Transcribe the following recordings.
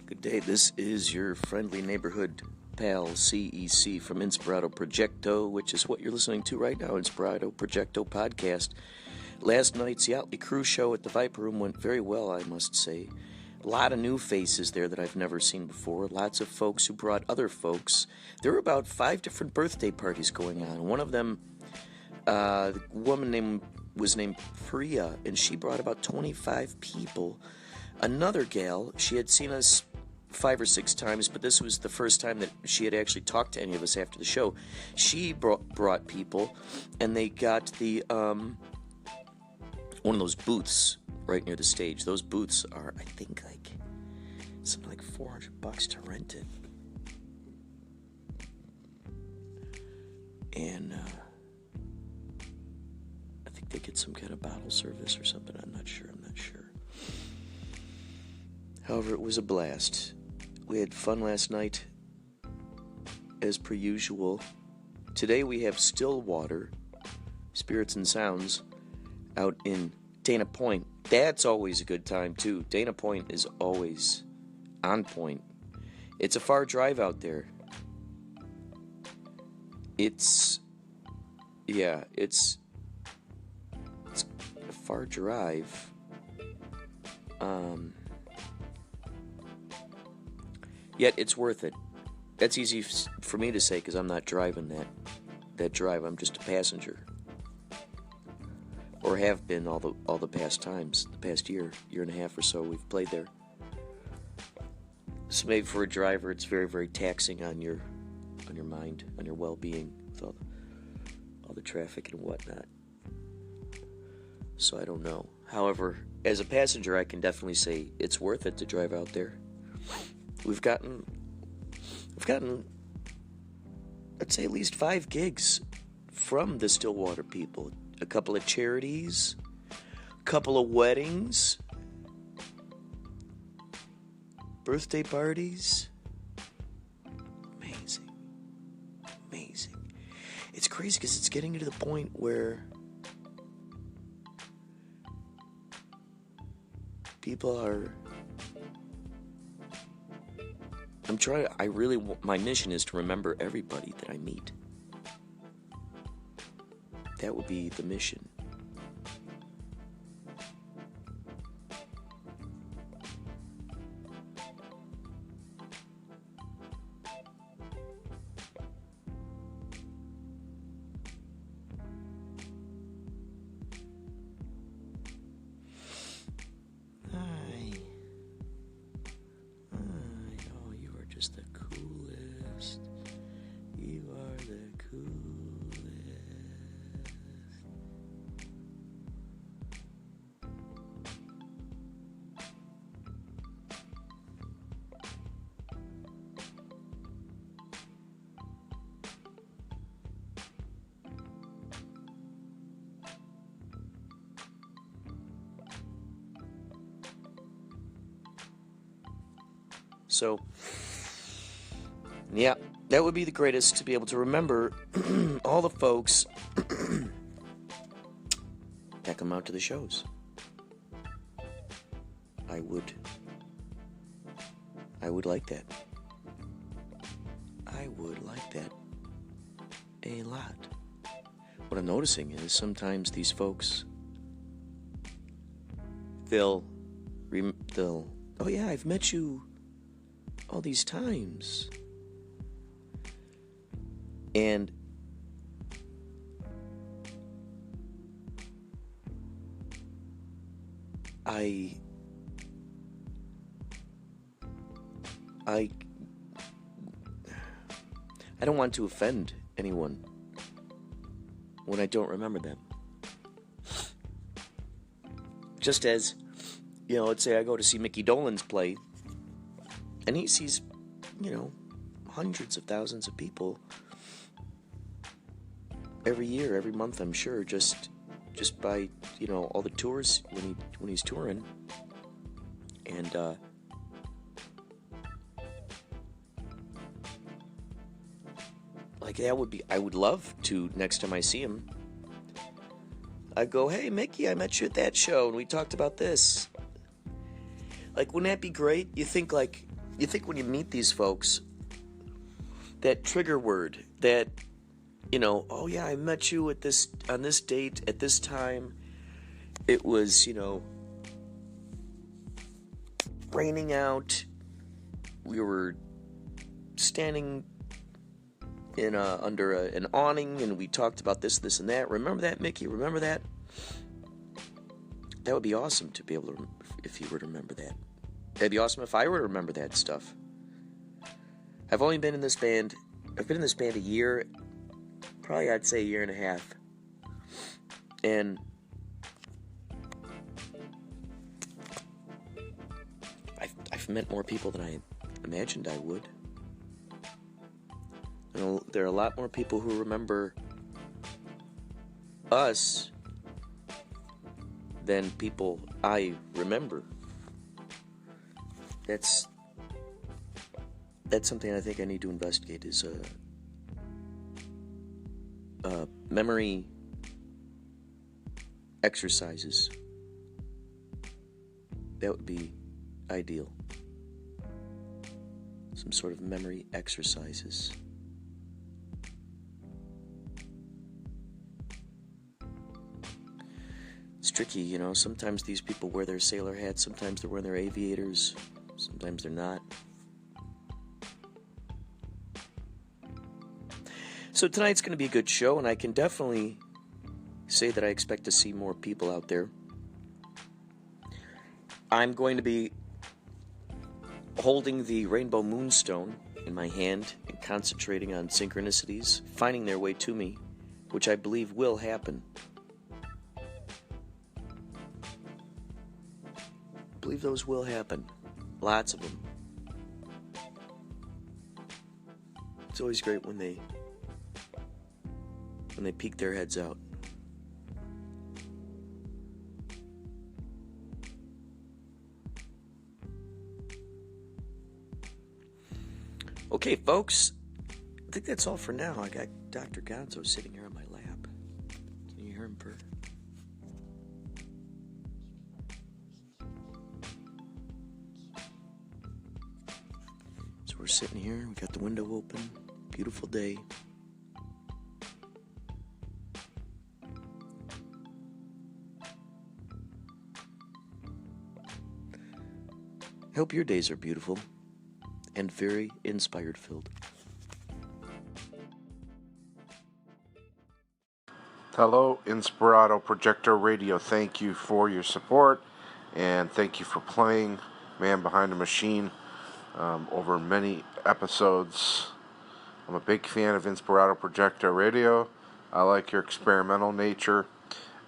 Good day, this is your friendly neighborhood pal CEC from Inspirado Projecto, which is what you're listening to right now, Inspirado Projecto podcast. Last night's Yachtley Crew show at the Viper Room went very well, I must say. A lot of new faces there that I've never seen before, lots of folks who brought other folks. There were about 5 different birthday parties going on. One of them, the woman was named Priya, and she brought about 25 people. Another gal, she had seen us 5 or 6 times, but this was the first time that she had actually talked to any of us after the show. She brought people, and they got the one of those booths right near the stage. Those booths are, I think, like something like $400 to rent it. And I think they get some kind of bottle service or something. I'm not sure. However, it was a blast. We had fun last night, as per usual. Today we have StillWater, Spirits and Sounds, out in Dana Point. That's always a good time, too. Dana Point is always on point. It's a far drive out there. It's a far drive. Yet it's worth it. That's easy for me to say because I'm not driving that drive. I'm just a passenger, or have been all the past times. The past year and a half or so we've played there. So maybe for a driver, it's very, very taxing on your mind, on your well-being with all the traffic and whatnot. So I don't know. However, as a passenger, I can definitely say it's worth it to drive out there. We've gotten, I'd say at least 5 gigs from the StillWater people. A couple of charities, a couple of weddings, birthday parties. Amazing. It's crazy because it's getting to the point where people are... my mission is to remember everybody that I meet. That would be the mission. Just the coolest. You are the coolest. So, yeah, that would be the greatest, to be able to remember all the folks that come out to the shows. I would like that. I would like that a lot. What I'm noticing is sometimes these folks, they'll oh yeah, I've met you all these times. And I don't want to offend anyone when I don't remember them. Just as, let's say I go to see Mickey Dolenz play, and he sees, hundreds of thousands of people every year, every month, I'm sure, just by, all the tours when he's touring. And I would love to, next time I see him, I go, hey, Mickey, I met you at that show, and we talked about this. Like, wouldn't that be great? You think, like, you think when you meet these folks, that trigger word, that, oh yeah, I met you on this date at this time. It was, raining out. We were standing under an awning, and we talked about this, and that. Remember that, Mickey? Remember that? That would be awesome to be able to, if you were to remember that. That'd be awesome if I were to remember that stuff. I've been in this band a year, probably I'd say a year and a half. And I've met more people than I imagined I would. And there are a lot more people who remember us than people I remember. That's something I think I need to investigate, is memory exercises. That would be ideal. Some sort of memory exercises. It's tricky, sometimes these people wear their sailor hats, sometimes they're wearing their aviators, sometimes they're not. So tonight's going to be a good show, and I can definitely say that I expect to see more people out there. I'm going to be holding the rainbow moonstone in my hand and concentrating on synchronicities, finding their way to me, which I believe will happen. I believe those will happen. Lots of them. It's always great when they peek their heads out. Okay, folks, I think that's all for now. I got Dr. Gonzo sitting here on my lap. Can you hear him purr? So we're sitting here, we got the window open, beautiful day. I hope your days are beautiful and very inspired-filled. Hello, Inspirado Projecto Radio. Thank you for your support, and thank you for playing Man Behind the Machine over many episodes. I'm a big fan of Inspirado Projecto Radio. I like your experimental nature,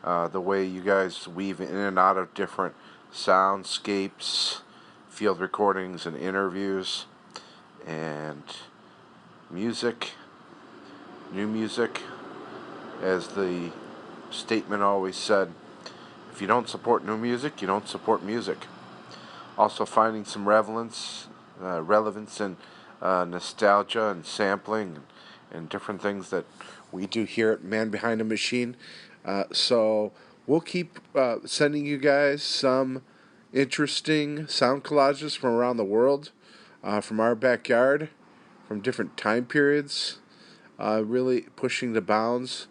the way you guys weave in and out of different soundscapes, field recordings, and interviews, and music, new music. As the statement always said, if you don't support new music, you don't support music. Also finding some relevance in nostalgia and sampling and different things that we do here at Man Behind the Machine. So we'll keep sending you guys some interesting sound collages from around the world, from our backyard, from different time periods, really pushing the bounds.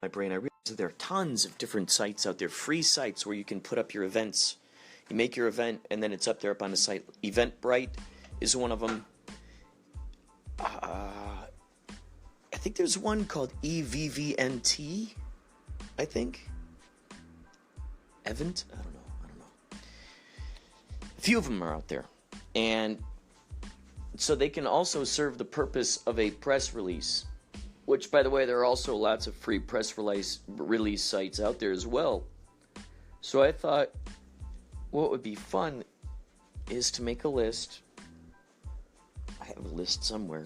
my brain, I realized that there are tons of different sites out there, free sites where you can put up your events. You make your event, and then it's up there up on the site. Eventbrite is one of them. I think there's one called EVVNT, I think. Event? I don't know. A few of them are out there. And so they can also serve the purpose of a press release. Which, by the way, there are also lots of free press release sites out there as well. So I thought what would be fun is to make a list. I have a list somewhere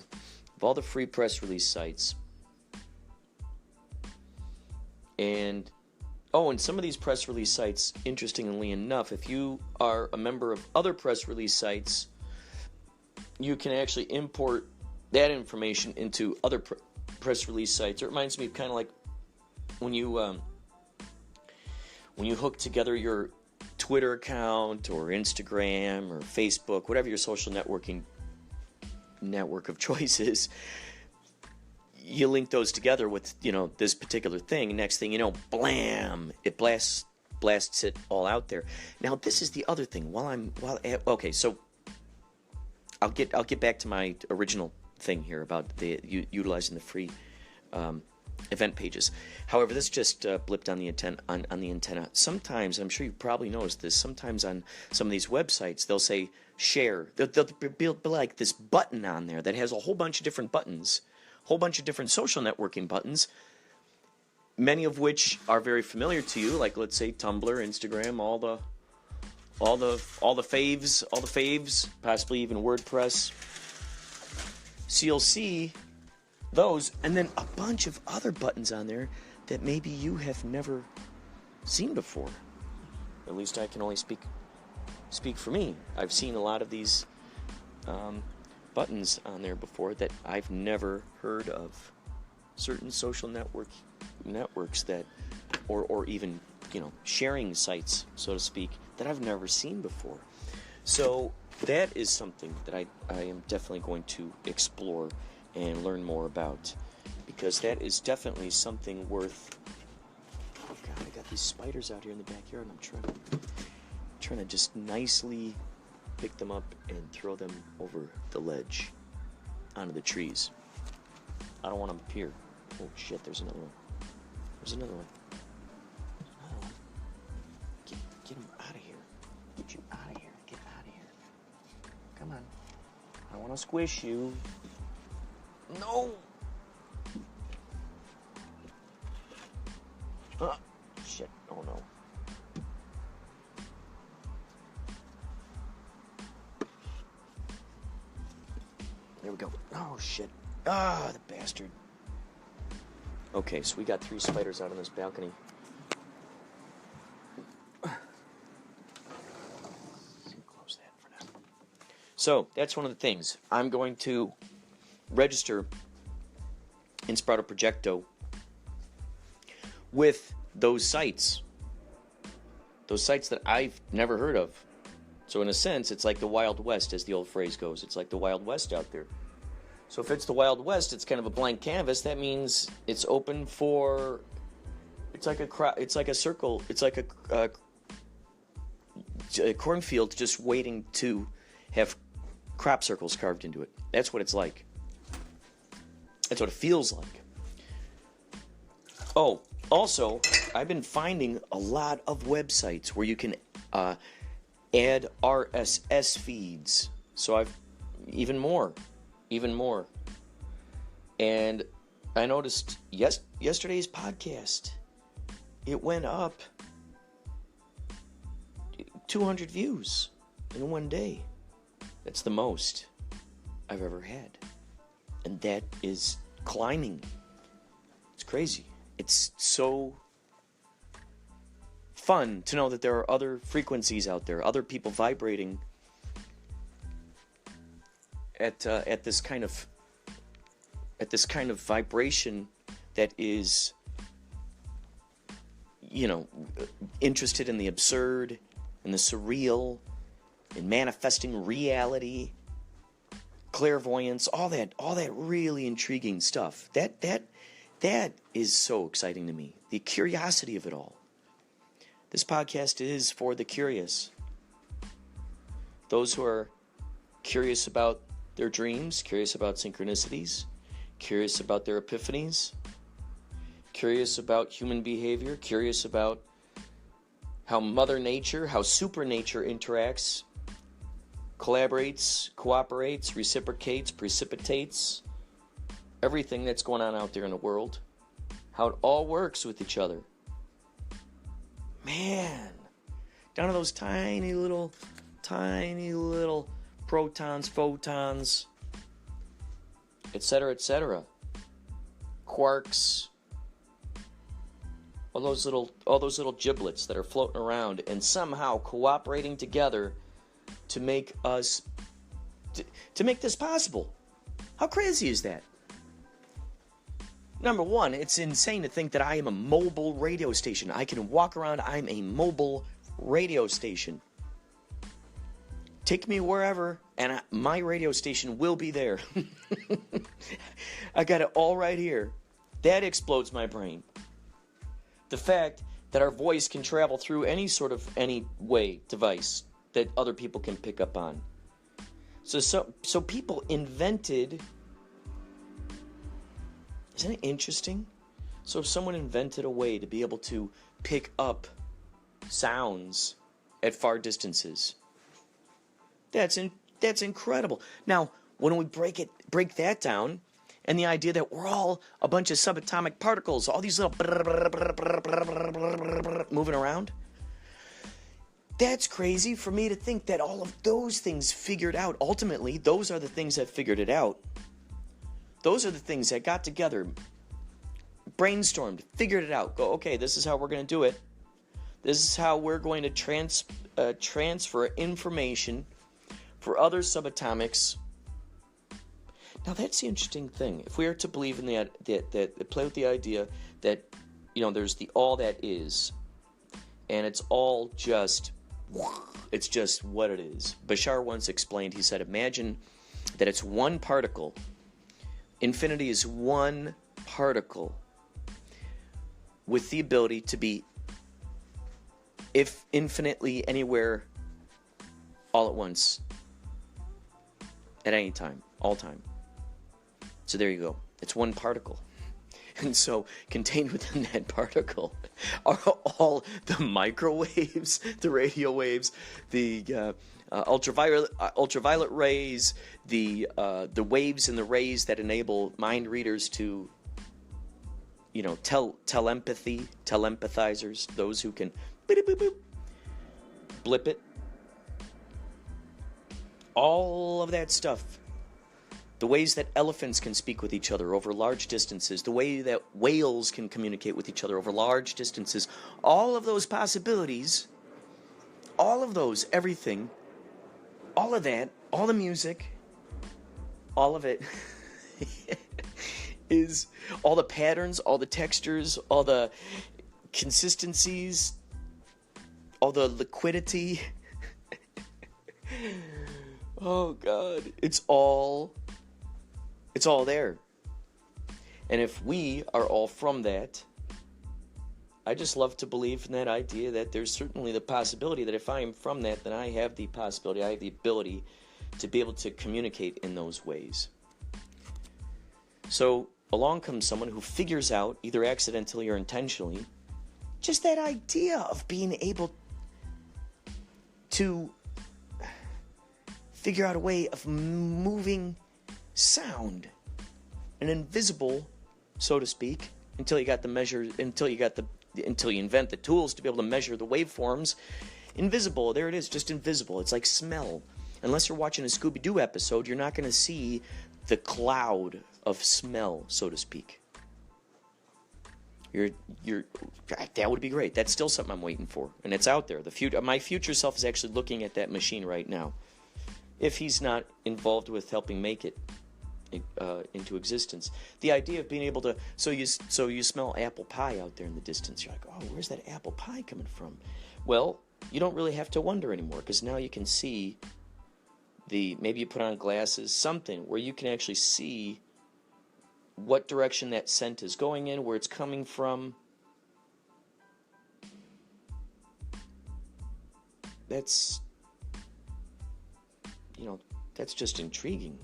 of all the free press release sites. And some of these press release sites, interestingly enough, if you are a member of other press release sites, you can actually import that information into other press release sites. It reminds me of kind of like when you hook together your Twitter account or Instagram or Facebook, whatever your social networking network of choice is, you link those together with, this particular thing. Next thing you know, blam, it blasts it all out there. Now, this is the other thing. So I'll get back to my original thing here about utilizing the free event pages. However, this just blipped on the antenna. Sometimes, I'm sure you probably noticed this, sometimes on some of these websites, they'll say share. There'll be like this button on there that has a whole bunch of different buttons, whole bunch of different social networking buttons, many of which are very familiar to you, like let's say Tumblr, Instagram, all the faves, possibly even WordPress. So you'll see those, and then a bunch of other buttons on there that maybe you have never seen before. At least I can only speak for me. I've seen a lot of these buttons on there before that I've never heard of. Certain social networks that, or even sharing sites, so to speak, that I've never seen before. So that is something that I am definitely going to explore and learn more about, because that is definitely something worth. Oh God, I got these spiders out here in the backyard, and I'm trying to just nicely pick them up and throw them over the ledge onto the trees. I don't want them up here. Oh shit, there's another one. Get him out of here. Get you out of here. Get out of here. Come on. I want to squish you. No! Shit. Oh no. There we go. Oh shit. The bastard. Okay, so we got 3 spiders out on this balcony. Close that for now. So, that's one of the things. I'm going to register Inspirado Projecto with those sites that I've never heard of. So in a sense, it's like the Wild West, as the old phrase goes. It's like the Wild West out there. So if it's the Wild West, it's kind of a blank canvas. That means it's open for. It's like a circle. It's like a cornfield just waiting to have crop circles carved into it. That's what it's like. That's what it feels like. Oh, also, I've been finding a lot of websites where you can add RSS feeds. So I've even more. And I noticed yesterday's podcast, it went up 200 views in one day. That's the most I've ever had. And that is climbing. It's crazy. It's so fun to know that there are other frequencies out there, other people vibrating at this kind of vibration that is, interested in the absurd and the surreal, in manifesting reality, clairvoyance, all that really intriguing stuff. That That is so exciting to me. The curiosity of it all. This podcast is for the curious. Those who are curious about their dreams, curious about synchronicities, curious about their epiphanies, curious about human behavior, curious about how Mother Nature, how Supernature interacts, collaborates, cooperates, reciprocates, precipitates, everything that's going on out there in the world, how it all works with each other. Man, down to those tiny little protons, photons, etc., quarks, all those little giblets that are floating around and somehow cooperating together to make us to make this possible. How crazy is that? Number one, it's insane to think that I am a mobile radio station. I can walk around. I'm a mobile radio station. Take me wherever, and my radio station will be there. I got it all right here. That explodes my brain. The fact that our voice can travel through any way device that other people can pick up on. So people invented. Isn't it interesting? So if someone invented a way to be able to pick up sounds at far distances, that's incredible. Now, when we break that down, and the idea that we're all a bunch of subatomic particles, all these little moving around, that's crazy for me to think that all of those things figured out. Ultimately, those are the things that figured it out. Those are the things that got together, brainstormed, figured it out. Go, okay, this is how we're going to do it. This is how we're going to transfer information for other subatomics. Now, that's the interesting thing. If we are to believe in that play with the idea that, there's the all that is, and it's all just what it is. Bashar once explained, he said, imagine that it's one particle. Infinity is one particle with the ability to be infinitely anywhere all at once at any time, all time. So there you go. It's one particle. And so contained within that particle are all the microwaves, the radio waves, the ultraviolet rays, the waves and the rays that enable mind readers to, telempathizers, those who can blip it. All of that stuff. The ways that elephants can speak with each other over large distances, the way that whales can communicate with each other over large distances, all of those possibilities, all of those, everything, all of that, all the music, all of it is all the patterns, all the textures, all the consistencies, all the liquidity. Oh, God. It's all there. And if we are all from that, I just love to believe in that idea that there's certainly the possibility that if I am from that, then I have the ability to be able to communicate in those ways. So along comes someone who figures out, either accidentally or intentionally, just that idea of being able to figure out a way of moving sound, an invisible, so to speak, until you invent the tools to be able to measure the waveforms. Invisible, there it is, just invisible. It's like smell. Unless you're watching a Scooby-Doo episode, you're not going to see the cloud of smell, so to speak. That would be great. That's still something I'm waiting for, and it's out there. My future self is actually looking at that machine right now. If he's not involved with helping make it into existence, the idea of being able to, so you smell apple pie out there in the distance. You're like, oh, where's that apple pie coming from? Well, you don't really have to wonder anymore, because now you can see maybe you put on glasses, something where you can actually see what direction that scent is going in, where it's coming from. That's just intriguing.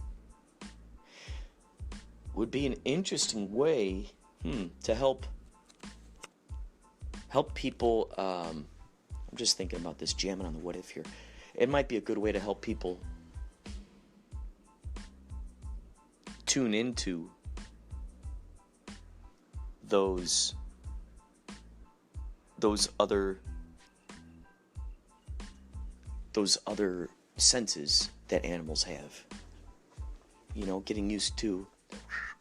Would be an interesting way to help people. I'm just thinking about this, jamming on the what if here. It might be a good way to help people tune into those other senses that animals have. Getting used to,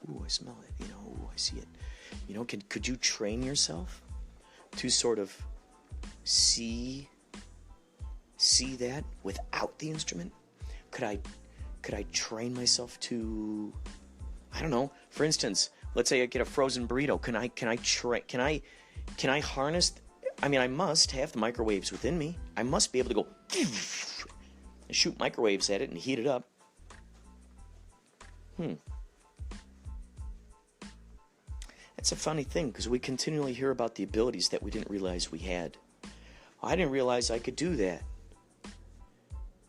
ooh, I smell it, ooh, I see it. Could you train yourself to sort of see that without the instrument? Could I train myself to, I don't know, for instance, let's say I get a frozen burrito. Can I harness, I must have the microwaves within me. I must be able to go and shoot microwaves at it and heat it up. That's a funny thing, because we continually hear about the abilities that we didn't realize we had. I didn't realize I could do that.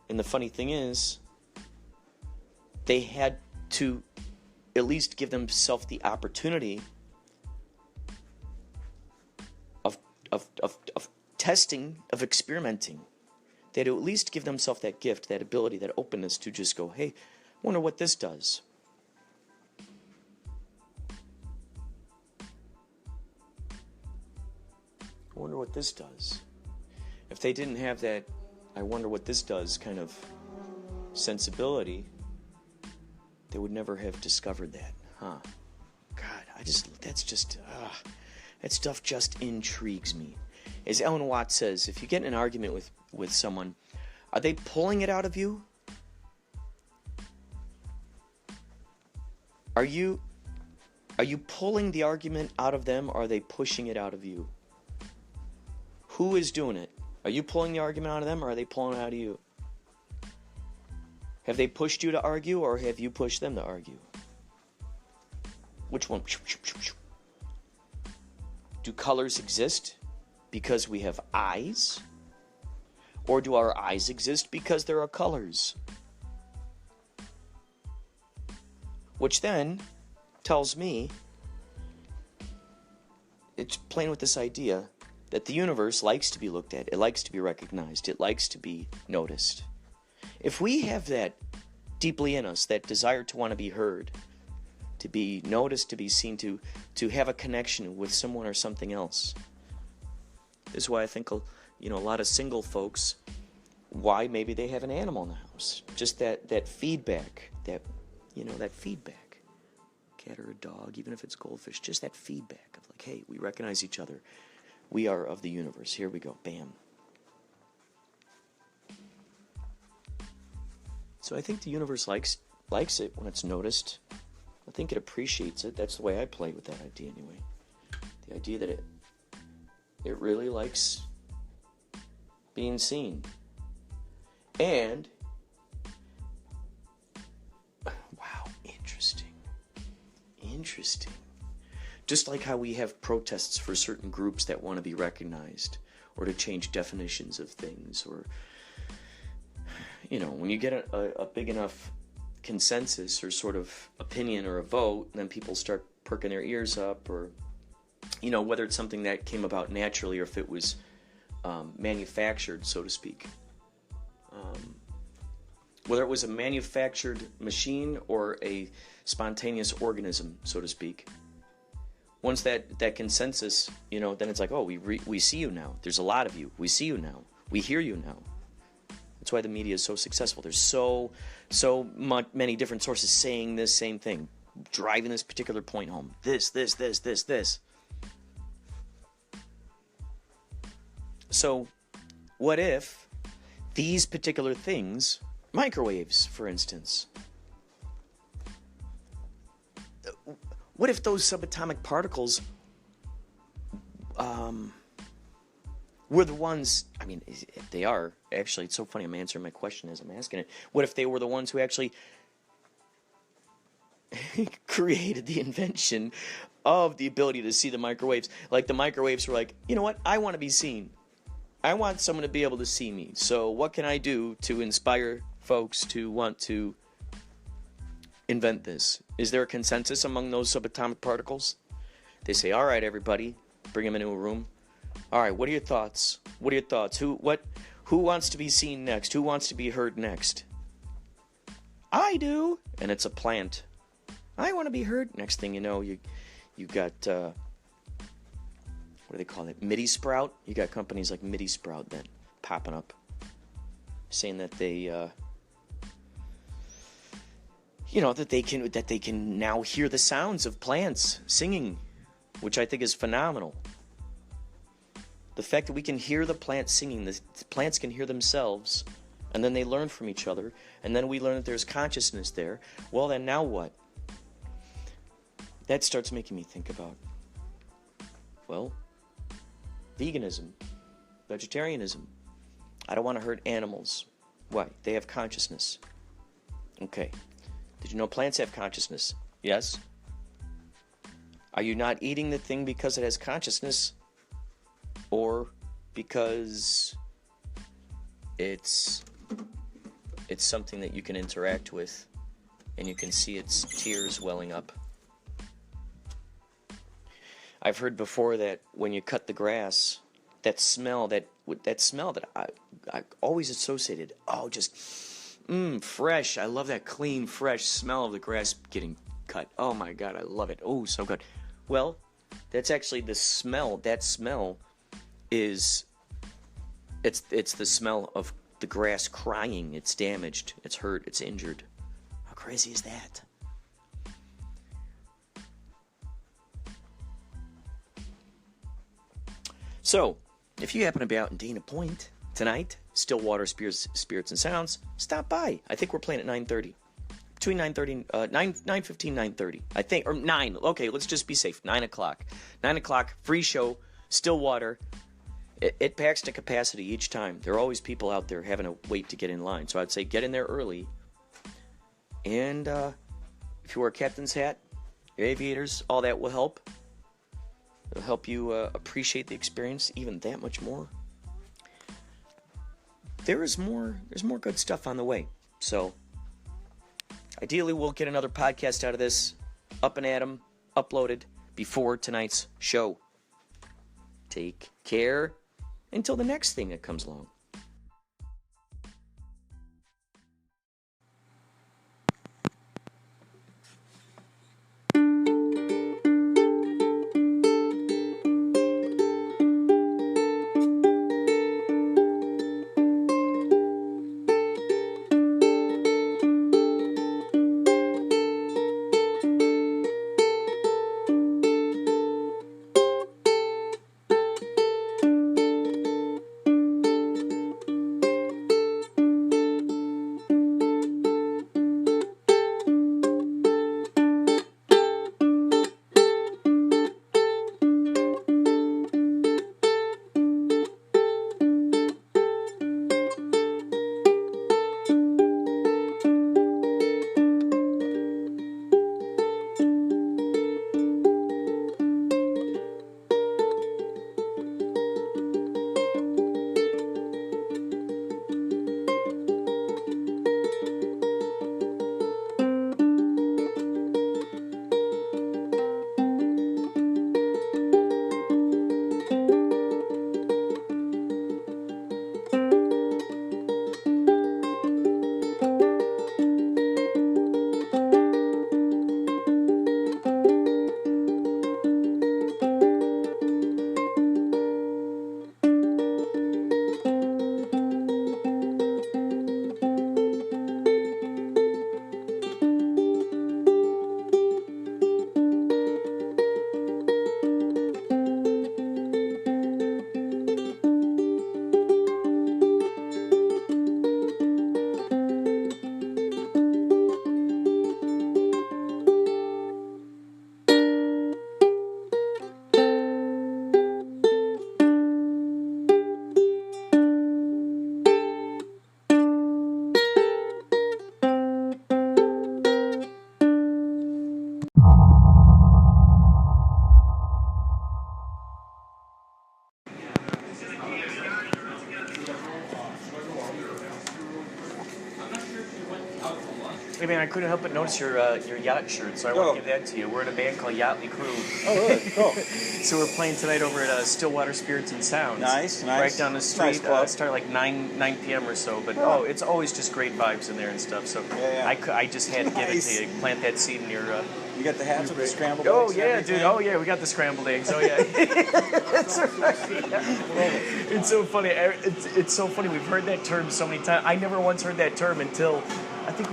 And the funny thing is, they had to at least give themselves the opportunity of testing, of experimenting. They had to at least give themselves that gift, that ability, that openness to just go, hey, I wonder what this does. I wonder what this does. If they didn't have that, I wonder what this does kind of sensibility, they would never have discovered that. God, that stuff just intrigues me. As Ellen Watts says, if you get in an argument with someone, are they pulling it out of you? Are you pulling the argument out of them, or are they pushing it out of you? Who is doing it? Are you pulling the argument out of them, or are they pulling it out of you? Have they pushed you to argue, or have you pushed them to argue? Which one? Do colors exist because we have eyes? Or do our eyes exist because there are colors? Which then tells me, it's playing with this idea that the universe likes to be looked at, it likes to be recognized, it likes to be noticed. If we have that deeply in us, that desire to want to be heard, to be noticed, to be seen, to have a connection with someone or something else. This is why I think a lot of single folks, why maybe they have an animal in the house. Just that feedback, that feedback. Cat or a dog, even if it's goldfish, just that feedback of like, hey, we recognize each other. We are of the universe. Here we go. Bam. So I think the universe likes it when it's noticed. I think it appreciates it. That's the way I play with that idea anyway. The idea that it really likes being seen. And wow, interesting. Just like how we have protests for certain groups that want to be recognized, or to change definitions of things, or when you get a big enough consensus or sort of opinion or a vote, then people start perking their ears up, or whether it's something that came about naturally or if it was manufactured, so to speak. Whether it was a manufactured machine or a spontaneous organism, so to speak. Once that consensus, then it's like, oh, we see you now. There's a lot of you. We see you now. We hear you now. That's why the media is so successful. There's so many different sources saying this same thing, driving this particular point home. This. So, what if these particular things, microwaves, for instance, what if those subatomic particles were the ones, if they are, actually, it's so funny, I'm answering my question as I'm asking it. What if they were the ones who actually created the invention of the ability to see the microwaves. Like the microwaves were like, you know what? I want to be seen. I want someone to be able to see me. So what can I do to inspire folks to want to invent this? Is there a consensus among those subatomic particles? They say, all right, everybody, bring them into a room. All right, what are your thoughts? What are your thoughts? Who wants to be seen next? Who wants to be heard next? I do. And it's a plant. I want to be heard. Next thing you know, you got, what do they call it? MIDI Sprout. You got companies like MIDI Sprout then popping up, saying that they, that they can now hear the sounds of plants singing, which I think is phenomenal. The fact that we can hear the plants singing, the plants can hear themselves, and then they learn from each other, and then we learn that there's consciousness there. Well, then now what? That starts making me think about, well, veganism, vegetarianism. I don't want to hurt animals. Why? They have consciousness. Okay. Did you know plants have consciousness? Yes. Are you not eating the thing because it has consciousness? Or because it's something that you can interact with and you can see its tears welling up? I've heard before that when you cut the grass, that smell that I always associated, just fresh. I love that clean, fresh smell of the grass getting cut. Oh my God, I love it. Oh, so good. Well, that's actually the smell. That smell is it's the smell of the grass crying. It's damaged. It's hurt. It's injured. How crazy is that? So, if you happen to be out in Dana Point tonight, StillWater Spirits and Sounds, stop by. I think we're playing at 9:30. Between 9:30, 9:15, 9:30. I think, or 9. Okay, let's just be safe. 9 o'clock. 9 o'clock, free show, StillWater. It packs to capacity each time. There are always people out there having to wait to get in line. So I'd say get in there early. And if you wear a captain's hat, your aviators, all that will help. It'll help you appreciate the experience even that much more. There's more good stuff on the way. So ideally we'll get another podcast out of this, up and at 'em, uploaded before tonight's show. Take care until the next thing that comes along. Hey man, I couldn't help but notice your yacht shirt, so I want to give that to you. We're in a band called Yachtley Crew. Oh, really? Cool. So we're playing tonight over at StillWater Spirits and Sounds. Nice. Right down the street. Nice Start like 9 p.m. or so, but it's always just great vibes in there and stuff. So I just had to give it to you. Plant that seed in your. You got the hats with the scrambled eggs? Oh yeah, dude. Oh yeah, we got the scrambled eggs. Oh yeah. That's right. It's so funny. It's so funny. We've heard that term so many times. I never once heard that term until I think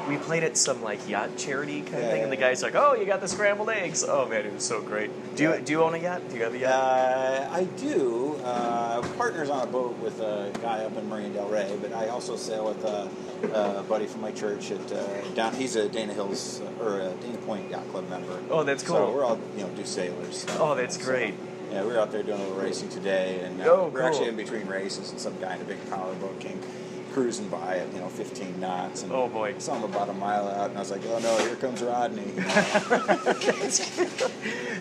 we played at some like yacht charity kind of thing, and the guy's like, "Oh, you got the scrambled eggs." Oh man, it was so great. Do you own a yacht? Do you have a yacht? I do. Partners on a boat with a guy up in Marina Del Rey, but I also sail with a buddy from my church at he's a Dana Hills or a Dana Point Yacht Club member. Oh, that's cool. So we're all do sailors. Oh, that's great. Yeah, we were out there doing a little racing today, and we're actually in between races, and some guy in a big power boat came cruising by at 15 knots, and oh boy, saw him about a mile out, and I was like, oh no, here comes Rodney.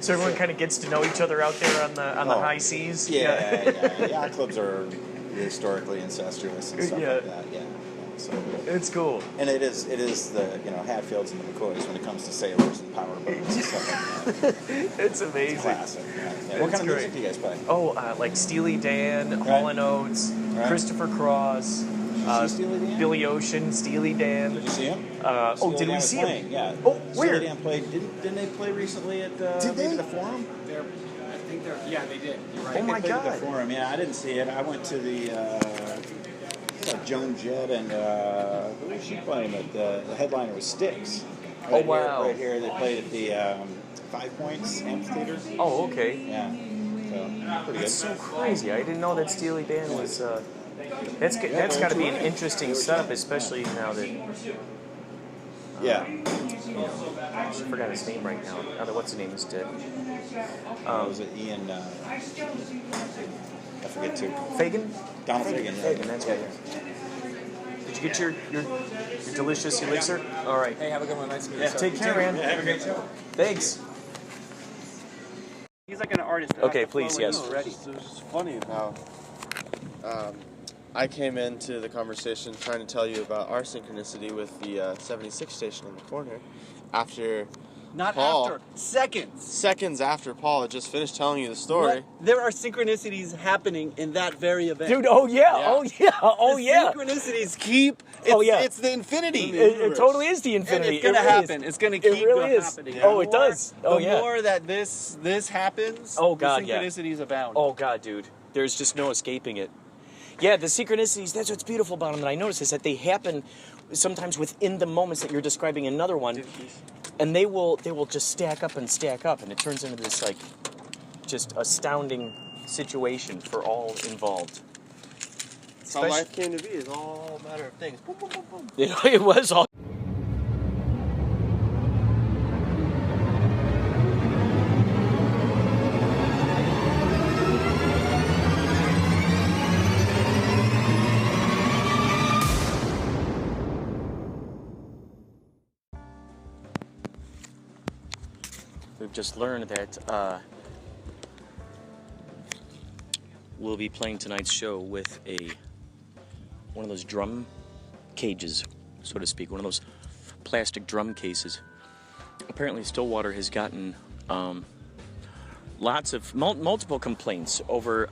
So everyone kind of gets to know each other out there on the high seas. Yeah. Yacht clubs are historically incestuous and stuff like that. Yeah. So it's cool, and it is the Hatfields and the McCoys when it comes to sailors and power boats and stuff like that. It's amazing. It's classic. Yeah. What kind of music do you guys play? Oh, like Steely Dan, Hall & Oates, Christopher Cross. Billy Ocean, Steely Dan. Did you see him? Did we see him? Yeah. Oh, where? Steely Dan played. Didn't they play recently at the Forum? I think they did. You're right. Oh my God. At the Forum. Yeah, I didn't see it. I went to the Joan Jett and who was she playing at? The headliner was Styx. Right here. They played at the 5 Points Amphitheater. Oh, okay. Yeah. So pretty good. That's so crazy. I didn't know that Steely Dan was. That's got to be an interesting setup, especially now that. I forgot his name right now. What's his name is dead. Was it Ian? I forget too. Fagan? Donald Fagan. Fagan, that's right. Did you get your delicious elixir? All right. Hey, have a good one. Nice to meet you. Take care, man. Yeah, have a great show. Thanks. He's like an artist. Okay, please, yes. It's funny how I came into the conversation trying to tell you about our synchronicity with the 76 station in the corner after Not Paul, after. Seconds. Seconds after Paul had just finished telling you the story. There are synchronicities happening in that very event. Dude, Synchronicities keep... It's the infinity. It totally is the infinity. And it's going to happen. It's going to keep happening. Oh, it does. The more that this happens, the synchronicities abound. Oh, God, dude. There's just no escaping it. Yeah, the synchronicities, that's what's beautiful about them that I notice is that they happen sometimes within the moments that you're describing another one, and they will just stack up, and it turns into this, like, just astounding situation for all involved. That's how life came to be. It's all a matter of things. Boom, boom, boom, boom. It was all... We've just learned that we'll be playing tonight's show with one of those drum cages, so to speak, one of those plastic drum cases. Apparently, StillWater has gotten lots of multiple complaints over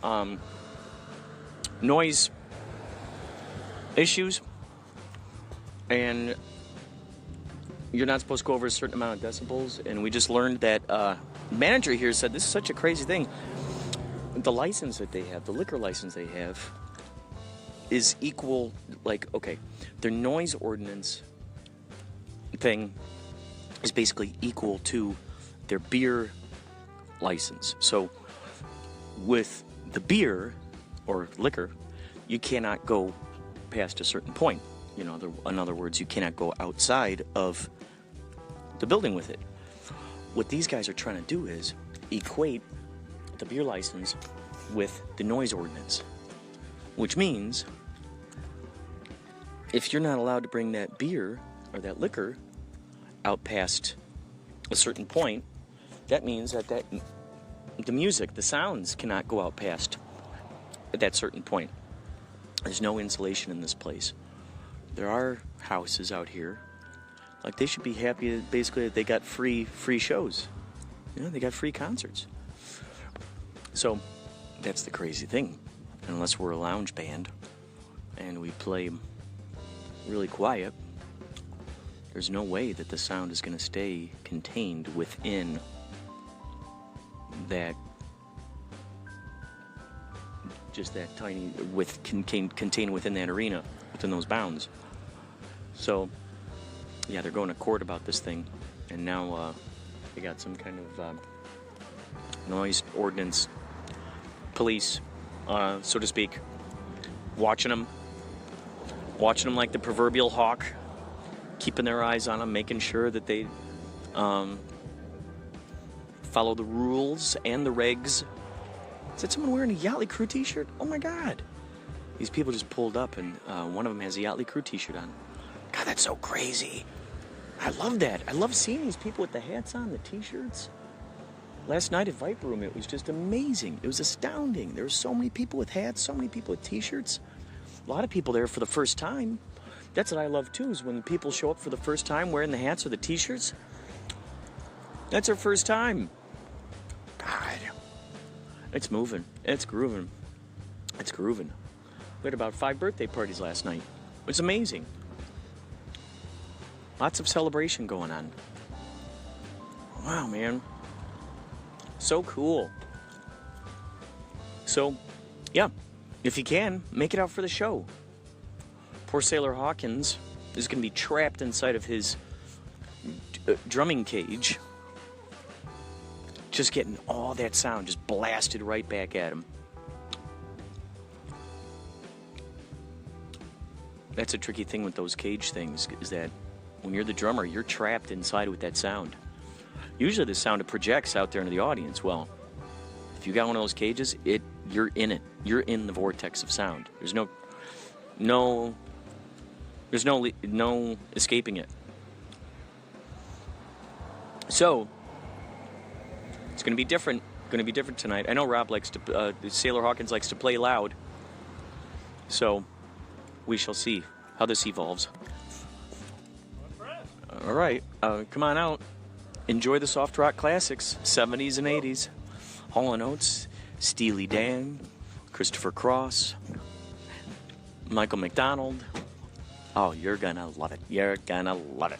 noise issues, and you're not supposed to go over a certain amount of decibels, and we just learned that manager here said this is such a crazy thing. The license that they have, the liquor license they have, is equal, their noise ordinance thing is basically equal to their beer license. So with the beer or liquor, you cannot go past a certain point. In other words, you cannot go outside of the building with it. What these guys are trying to do is equate the beer license with the noise ordinance, which means if you're not allowed to bring that beer or that liquor out past a certain point, that means that the music, the sounds cannot go out past that certain point. There's no insulation in this place. there are houses out here. Like, they should be happy basically that they got free shows. You know, they got free concerts. So, that's the crazy thing. Unless we're a lounge band and we play really quiet, there's no way that the sound is going to stay contained within that, just that tiny, contained within that arena, within those bounds. So, yeah, they're going to court about this thing, and now they got some kind of noise ordinance police, so to speak, watching them like the proverbial hawk, keeping their eyes on them, making sure that they follow the rules and the regs. Is that someone wearing a Yachtley Crew t-shirt? Oh my God. These people just pulled up, and one of them has a Yachtley Crew t-shirt on. God, that's so crazy. I love that. I love seeing these people with the hats on, the t-shirts. Last night at Viper Room, it was just amazing. It was astounding. There were so many people with hats, so many people with t-shirts. A lot of people there for the first time. That's what I love too, is when people show up for the first time wearing the hats or the t-shirts. That's their first time. God. It's moving. It's grooving. It's grooving. We had about 5 birthday parties last night. It was amazing. Lots of celebration going on. Wow, man. So cool. So, yeah, if you can, make it out for the show. Poor Sailor Hawkins is going to be trapped inside of his drumming cage, just getting all that sound just blasted right back at him. That's a tricky thing with those cage things, is that when you're the drummer, you're trapped inside with that sound. Usually the sound, it projects out there into the audience. Well, if you got one of those cages, you're in it. You're in the vortex of sound. There's no escaping it. So, it's going to be different. Going to be different tonight. I know Rob likes to, Sailor Hawkins likes to play loud. So, we shall see how this evolves. All right, come on out. Enjoy the soft rock classics, 70s and 80s. Hall & Oates, Steely Dan, Christopher Cross, Michael McDonald. Oh, you're gonna love it. You're gonna love it.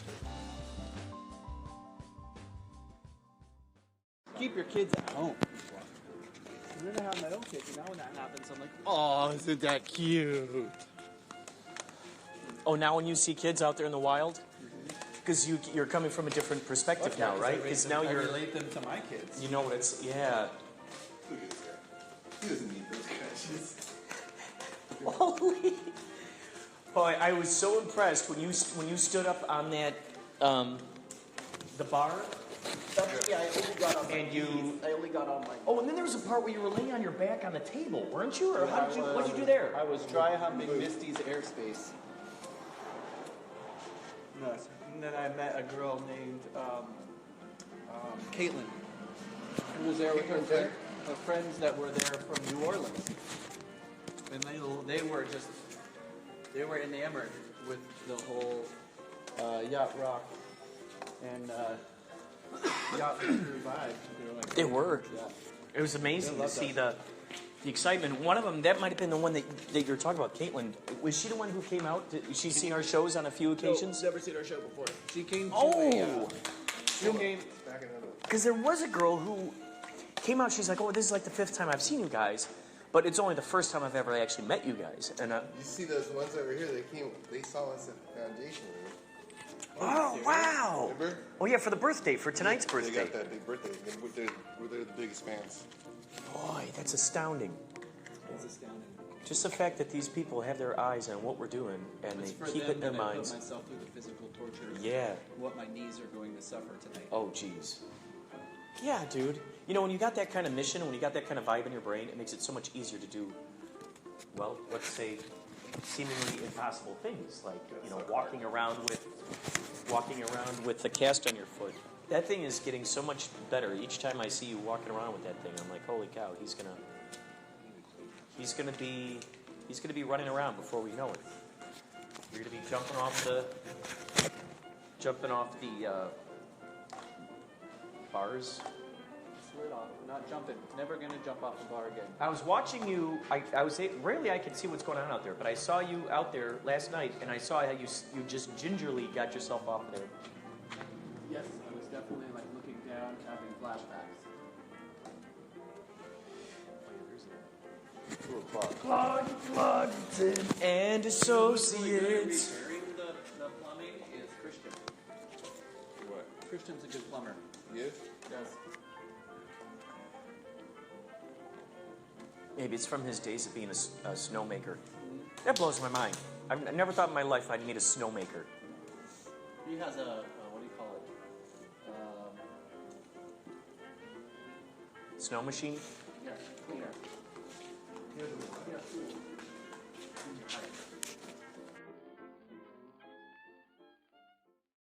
Keep your kids at home. I never have my own kids, and now when that happens, I'm like, oh, isn't that cute? Oh, now when you see kids out there in the wild, because you're coming from a different perspective now, right? Because now you're relate them to my kids. You know what it's, yeah. Look at this guy. He doesn't need those guys. Holy! Boy, I was so impressed when you stood up on that the bar. Yeah, I only got on my And you- knees. I only got on my. Oh, and then there was a part where you were laying on your back on the table, weren't you? Or what'd you do there? I was dry humping Misty's airspace. Yes. And then I met a girl named Caitlin, who was there with her friends that were there from New Orleans, and they were enamored with the whole yacht rock and Yachtley Crew vibe. They were. Yeah. It was amazing to love see that. the excitement. One of them, that might have been the one that you're talking about, Caitlin. Was she the one who came out? Did she seen our shows on a few occasions? No, never seen our show before. She came to Oh! she came. Because there was a girl who came out, she's like, oh, this is like the 5th time I've seen you guys, but it's only the first time I've ever actually met you guys. And You see those ones over here? They saw us at the foundation. oh, wow! Remember? Oh, yeah, for the birthday, for tonight's They birthday. got that big birthday. They're the biggest fans. Boy, that's astounding. It's astounding. Just the fact that these people have their eyes on what we're doing and It's they for keep them it in their that I minds. put myself through the physical torture. Yeah. What my knees are going to suffer tonight. Oh, jeez. Yeah, dude. You know, when you got that kind of mission, when you got that kind of vibe in your brain, it makes it so much easier to do, well, let's say, seemingly impossible things, like, you know, walking around with the cast on your foot. That thing is getting so much better. Each time I see you walking around with that thing, I'm like, holy cow, he's gonna be running around before we know it. You're gonna be jumping off the bars. Slid off. Not jumping. Never gonna jump off the bar again. I was watching you. Rarely I can see what's going on out there, but I saw you out there last night, and I saw how you just gingerly got yourself off there. Yes, I was definitely like looking down, having flashbacks. 2 o'clock. Plugton and Associates. Repairing the plumbing is Christian. What? Christian's a good plumber. Yes? Yes. Maybe it's from his days of being a snowmaker. That blows my mind. I never thought in my life I'd meet a snowmaker. He has a what do you call it? Snow machine? Yeah, cleaner.